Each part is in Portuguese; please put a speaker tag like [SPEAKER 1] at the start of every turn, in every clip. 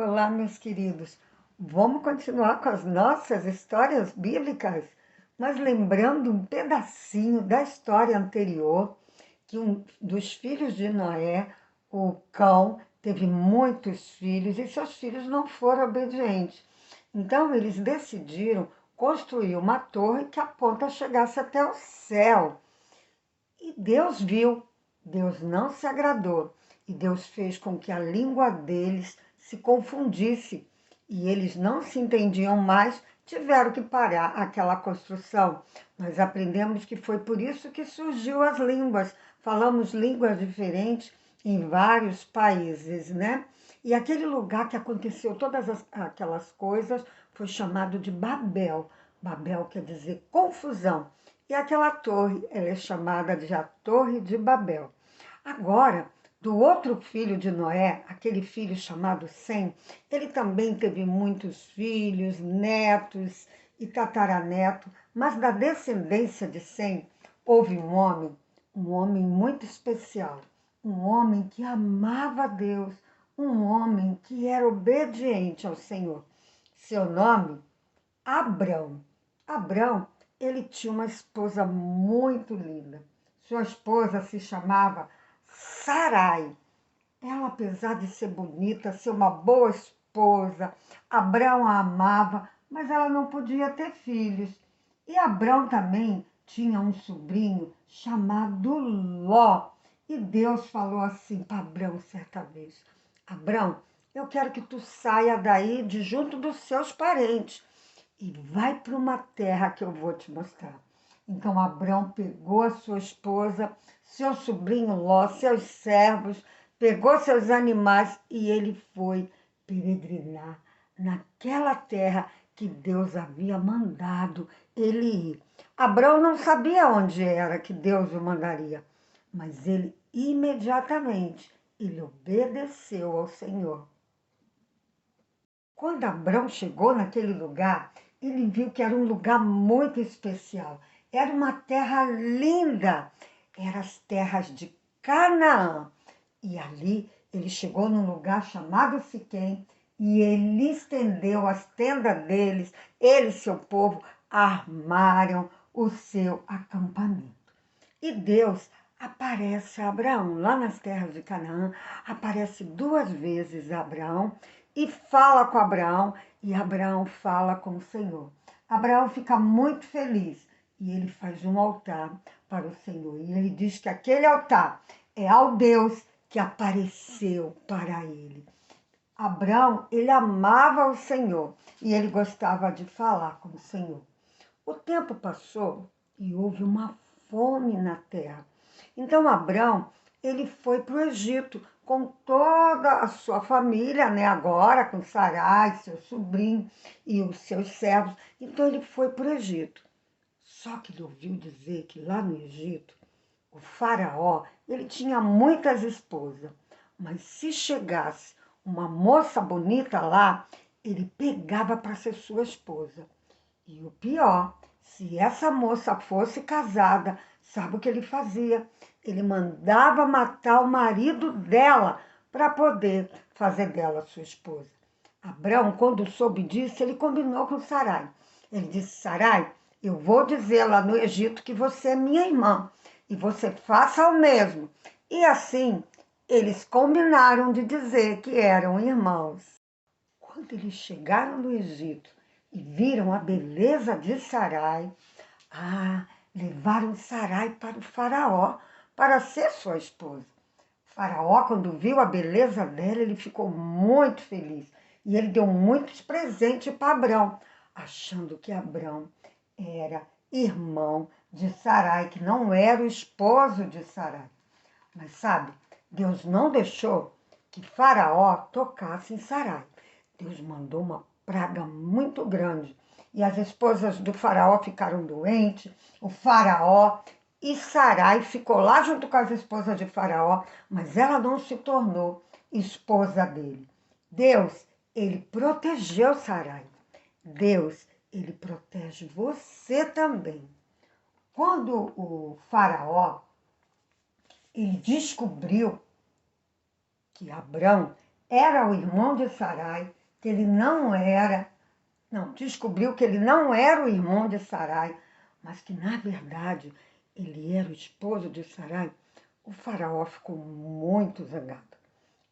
[SPEAKER 1] Olá, meus queridos. Vamos continuar com as nossas histórias bíblicas, mas lembrando um pedacinho da história anterior, que um dos filhos de Noé, o Cão, teve muitos filhos e seus filhos não foram obedientes. Então, eles decidiram construir uma torre que a ponta chegasse até o céu. E Deus viu, Deus não se agradou, e Deus fez com que a língua deles se confundisse, e eles não se entendiam mais, tiveram que parar aquela construção. Nós aprendemos que foi por isso que surgiu as línguas. Falamos línguas diferentes em vários países, né? E aquele lugar que aconteceu aquelas coisas foi chamado de Babel. Babel quer dizer confusão. E aquela torre, ela é chamada de a Torre de Babel. Agora, do outro filho de Noé, aquele filho chamado Sem, ele também teve muitos filhos, netos e tataranetos, mas da descendência de Sem, houve um homem muito especial, um homem que amava a Deus, um homem que era obediente ao Senhor. Seu nome, Abrão. Abrão, ele tinha uma esposa muito linda. Sua esposa se chamava Sarai. Ela, apesar de ser bonita, ser uma boa esposa, Abrão a amava, mas ela não podia ter filhos. E Abrão também tinha um sobrinho chamado Ló. E Deus falou assim para Abrão certa vez: Abrão, eu quero que tu saia daí de junto dos seus parentes e vai para uma terra que eu vou te mostrar. Então Abrão pegou a sua esposa, seu sobrinho Ló, seus servos, pegou seus animais e ele foi peregrinar naquela terra que Deus havia mandado ele ir. Abrão não sabia onde era que Deus o mandaria, mas ele imediatamente ele obedeceu ao Senhor. Quando Abrão chegou naquele lugar, ele viu que era um lugar muito especial. Era uma terra linda. Eram as terras de Canaã. E ali ele chegou num lugar chamado Siquém e ele estendeu as tendas deles. Ele e seu povo armaram o seu acampamento. E Deus aparece a Abraão, lá nas terras de Canaã, aparece duas vezes a Abraão e fala com Abraão, e Abraão fala com o Senhor. Abraão fica muito feliz e ele faz um altar para o Senhor. E ele diz que aquele altar é ao Deus que apareceu para ele. Abraão, ele amava o Senhor e ele gostava de falar com o Senhor. O tempo passou e houve uma fome na terra. Então Abrão, ele foi para o Egito com toda a sua família, né? Agora com Sarai, seu sobrinho e os seus servos. Então ele foi para o Egito. Só que ele ouviu dizer que lá no Egito, o faraó, ele tinha muitas esposas. Mas se chegasse uma moça bonita lá, ele pegava para ser sua esposa. E o pior, se essa moça fosse casada, sabe o que ele fazia? Ele mandava matar o marido dela para poder fazer dela sua esposa. Abrão, quando soube disso, ele combinou com Sarai. Ele disse: Sarai, eu vou dizer lá no Egito que você é minha irmã e você faça o mesmo. E assim, eles combinaram de dizer que eram irmãos. Quando eles chegaram no Egito e viram a beleza de Sarai, levaram Sarai para o faraó para ser sua esposa. O faraó, quando viu a beleza dela, ele ficou muito feliz e ele deu muitos presentes para Abrão, achando que Abrão era irmão de Sarai, que não era o esposo de Sarai. Mas sabe, Deus não deixou que Faraó tocasse em Sarai. Deus mandou uma praga muito grande e as esposas do faraó ficaram doentes, o faraó, e Sarai ficou lá junto com as esposas de faraó, mas ela não se tornou esposa dele. Deus, ele protegeu Sarai. Deus, ele protege você também. Quando o faraó ele descobriu que Abrão era o irmão de Sarai, que ele não era, não, descobriu que ele não era o irmão de Sarai, mas que na verdade ele era o esposo de Sarai, o faraó ficou muito zangado.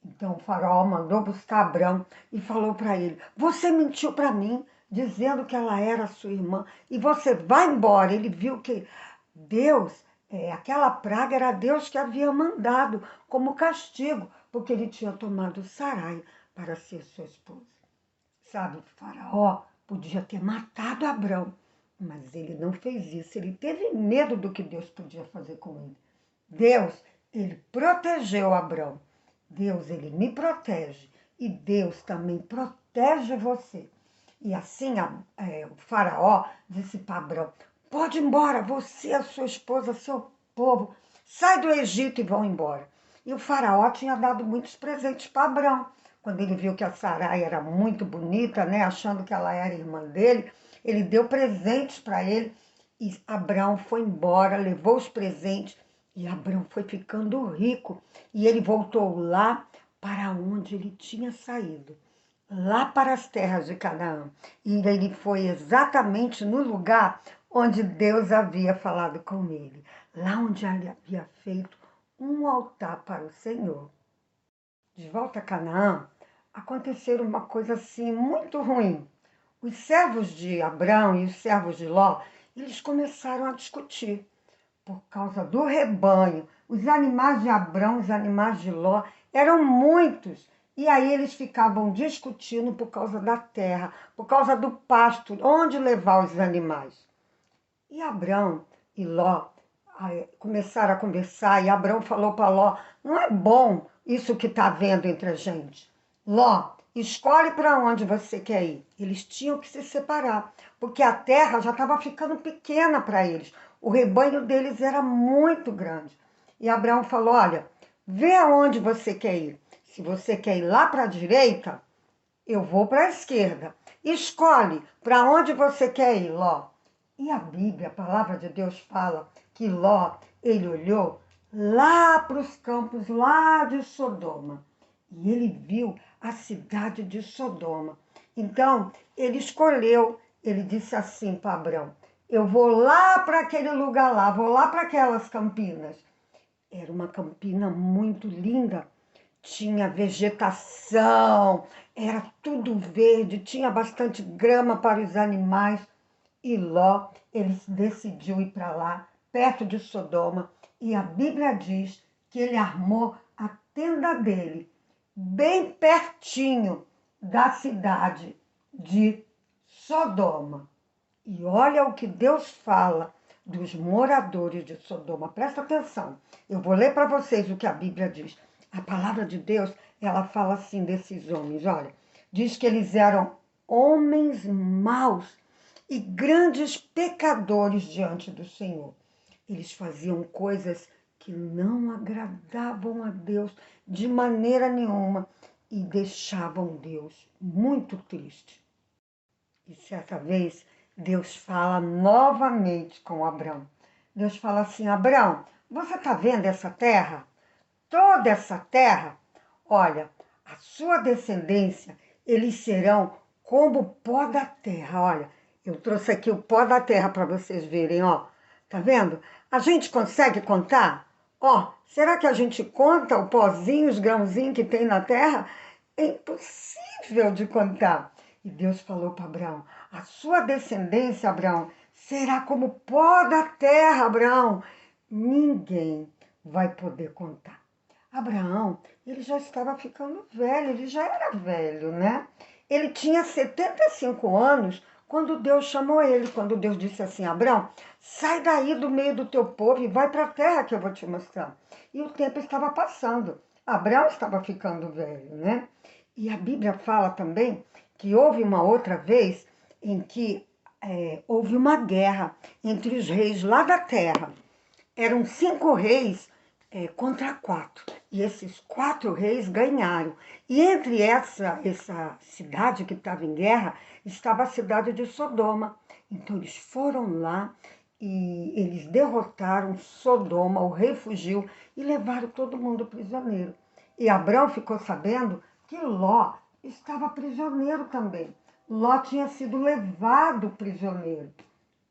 [SPEAKER 1] Então o faraó mandou buscar Abrão e falou para ele: você mentiu para mim, dizendo que ela era sua irmã, e você vai embora. Ele viu que Deus, aquela praga era Deus que havia mandado como castigo, porque ele tinha tomado Sarai para ser sua esposa. Sabe, o faraó podia ter matado Abrão, mas ele não fez isso. Ele teve medo do que Deus podia fazer com ele. Deus, ele protegeu Abrão. Deus, ele me protege. E Deus também protege você. E assim o faraó disse para Abrão: pode ir embora, você, a sua esposa, seu povo, sai do Egito e vão embora. E o faraó tinha dado muitos presentes para Abrão. Quando ele viu que a Sarai era muito bonita, né, achando que ela era irmã dele, ele deu presentes para ele. E Abrão foi embora, levou os presentes. E Abrão foi ficando rico. E ele voltou lá para onde ele tinha saído, lá para as terras de Canaã. E ele foi exatamente no lugar onde Deus havia falado com ele, lá onde ele havia feito um altar para o Senhor. De volta a Canaã, aconteceu uma coisa assim muito ruim. Os servos de Abrão e os servos de Ló, eles começaram a discutir por causa do rebanho. Os animais de Abrão, os animais de Ló eram muitos. E aí eles ficavam discutindo por causa da terra, por causa do pasto, onde levar os animais. E Abrão e Ló começaram a conversar, e Abrão falou para Ló: não é bom isso que está havendo entre a gente. Ló, escolhe para onde você quer ir. Eles tinham que se separar, porque a terra já estava ficando pequena para eles. O rebanho deles era muito grande. E Abraão falou: olha, vê aonde você quer ir. Se você quer ir lá para a direita, eu vou para a esquerda. Escolhe para onde você quer ir, Ló. E a Bíblia, a palavra de Deus fala que Ló, ele olhou lá para os campos lá de Sodoma. E ele viu a cidade de Sodoma. Então, ele escolheu, ele disse assim para Abrão: eu vou lá para aquele lugar lá, vou lá para aquelas campinas. Era uma campina muito linda, tinha vegetação, era tudo verde, tinha bastante grama para os animais. E Ló, ele decidiu ir para lá, perto de Sodoma, e a Bíblia diz que ele armou a tenda dele bem pertinho da cidade de Sodoma. E olha o que Deus fala dos moradores de Sodoma. Presta atenção. Eu vou ler para vocês o que a Bíblia diz. A palavra de Deus, ela fala assim desses homens. Olha, diz que eles eram homens maus e grandes pecadores diante do Senhor. Eles faziam coisas que não agradavam a Deus de maneira nenhuma e deixavam Deus muito triste. E certa vez, Deus fala novamente com Abrão. Deus fala assim: Abrão, você está vendo essa terra? Toda essa terra? Olha, a sua descendência, eles serão como o pó da terra. Olha, eu trouxe aqui o pó da terra para vocês verem, ó. Tá vendo? A gente consegue contar? Ó, será que a gente conta o pozinho, os grãozinhos que tem na terra? É impossível de contar. E Deus falou para Abraão: a sua descendência, Abraão, será como o pó da terra, Abraão. Ninguém vai poder contar. Abraão, ele já estava ficando velho, ele já era velho, né? Ele tinha 75 anos quando Deus chamou ele, quando Deus disse assim: Abraão, sai daí do meio do teu povo e vai para a terra que eu vou te mostrar. E o tempo estava passando. Abraão estava ficando velho, né? E a Bíblia fala também que houve uma outra vez em que houve uma guerra entre os reis lá da terra. Eram 5 reis contra 4. E esses 4 reis ganharam. E entre essa cidade que estava em guerra, estava a cidade de Sodoma. Então eles foram lá e eles derrotaram Sodoma, o rei fugiu e levaram todo mundo prisioneiro. E Abrão ficou sabendo que Ló estava prisioneiro também. Ló tinha sido levado prisioneiro.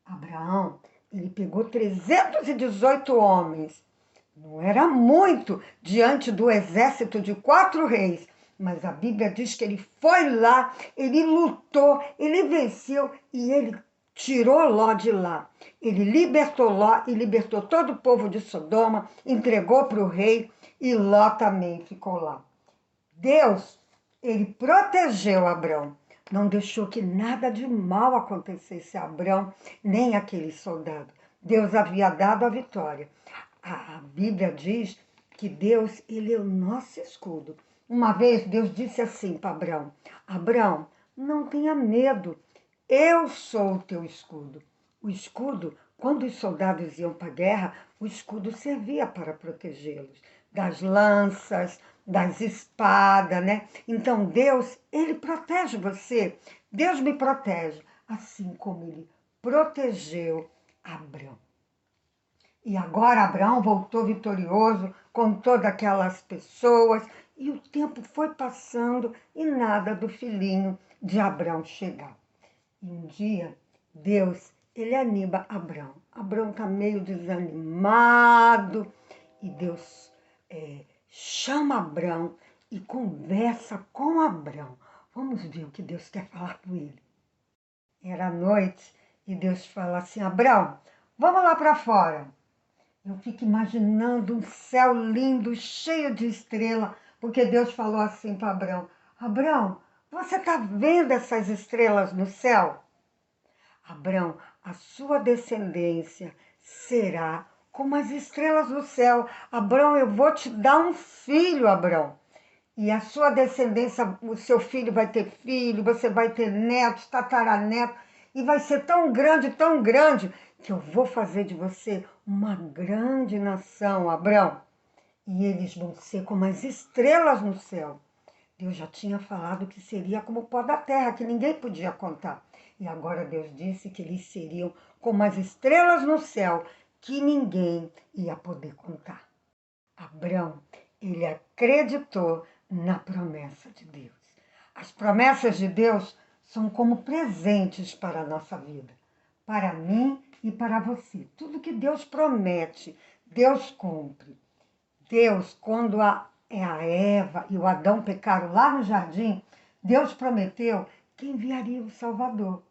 [SPEAKER 1] Abraão, ele pegou 318 homens. Não era muito diante do exército de 4 reis, mas a Bíblia diz que ele foi lá, ele lutou, ele venceu e ele tirou Ló de lá. Ele libertou Ló e libertou todo o povo de Sodoma, entregou para o rei e Ló também ficou lá. Deus, ele protegeu Abrão, não deixou que nada de mal acontecesse a Abrão, nem aquele soldado. Deus havia dado a vitória. A Bíblia diz que Deus, ele é o nosso escudo. Uma vez Deus disse assim para Abrão: Abrão, não tenha medo, eu sou o teu escudo. O escudo, quando os soldados iam para a guerra, o escudo servia para protegê-los das lanças, das espadas, né? Então Deus, ele protege você. Deus me protege, assim como ele protegeu Abrão. E agora Abraão voltou vitorioso com todas aquelas pessoas, e o tempo foi passando e nada do filhinho de Abraão chegar. E um dia, Deus, ele anima Abraão. Abraão está meio desanimado, e Deus chama Abraão e conversa com Abraão. Vamos ver o que Deus quer falar com ele. Era noite e Deus fala assim: Abraão, vamos lá para fora. Eu fico imaginando um céu lindo, cheio de estrela, porque Deus falou assim para Abraão: Abraão, você está vendo essas estrelas no céu? Abraão, a sua descendência será como as estrelas no céu. Abraão, eu vou te dar um filho, Abraão. E a sua descendência, o seu filho vai ter filho, você vai ter netos, tataranetos, e vai ser tão grande, que eu vou fazer de você uma grande nação, Abraão. E eles vão ser como as estrelas no céu. Deus já tinha falado que seria como o pó da terra, que ninguém podia contar. E agora Deus disse que eles seriam como as estrelas no céu, que ninguém ia poder contar. Abraão, ele acreditou na promessa de Deus. As promessas de Deus são como presentes para a nossa vida, para mim e para você. Tudo que Deus promete, Deus cumpre. Deus, quando a Eva e o Adão pecaram lá no jardim, Deus prometeu que enviaria o Salvador.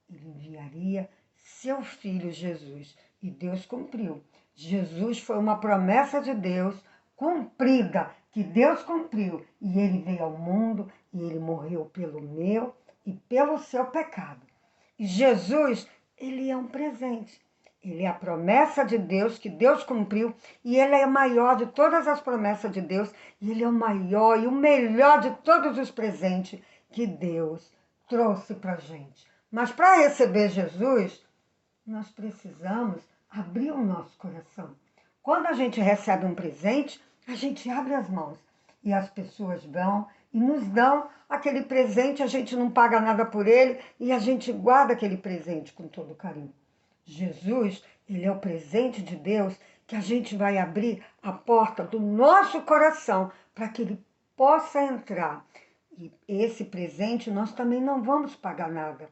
[SPEAKER 1] Ele enviaria seu filho Jesus. E Deus cumpriu. Jesus foi uma promessa de Deus cumprida, que Deus cumpriu. E ele veio ao mundo e ele morreu pelo meu e pelo seu pecado. E Jesus, ele é um presente. Ele é a promessa de Deus, que Deus cumpriu, e ele é o maior de todas as promessas de Deus, e ele é o maior e o melhor de todos os presentes que Deus trouxe para a gente. Mas para receber Jesus, nós precisamos abrir o nosso coração. Quando a gente recebe um presente, a gente abre as mãos, e as pessoas vão e nos dão aquele presente, a gente não paga nada por ele, e a gente guarda aquele presente com todo carinho. Jesus, ele é o presente de Deus que a gente vai abrir a porta do nosso coração para que ele possa entrar. E esse presente nós também não vamos pagar nada,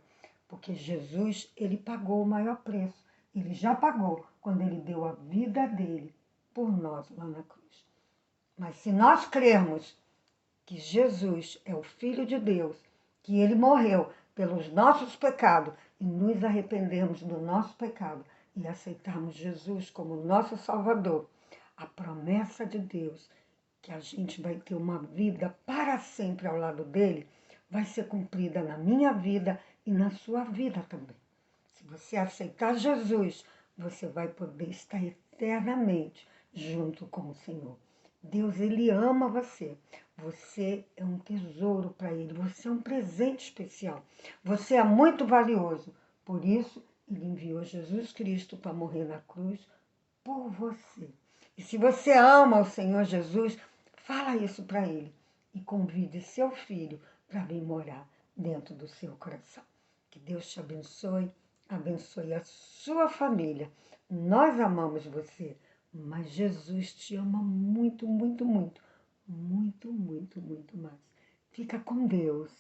[SPEAKER 1] porque Jesus, ele pagou o maior preço. Ele já pagou quando ele deu a vida dele por nós lá na cruz. Mas se nós crermos que Jesus é o Filho de Deus, que ele morreu pelos nossos pecados e nos arrependermos do nosso pecado e aceitarmos Jesus como nosso Salvador, a promessa de Deus que a gente vai ter uma vida para sempre ao lado dele vai ser cumprida na minha vida e na sua vida também. Se você aceitar Jesus, você vai poder estar eternamente junto com o Senhor. Deus, ele ama você. Você é um tesouro para ele. Você é um presente especial. Você é muito valioso. Por isso, ele enviou Jesus Cristo para morrer na cruz por você. E se você ama o Senhor Jesus, fala isso para ele. E convide seu filho para vir morar dentro do seu coração. Que Deus te abençoe, abençoe a sua família. Nós amamos você. Mas Jesus te ama muito, muito, muito, muito, muito, muito mais. Fica com Deus.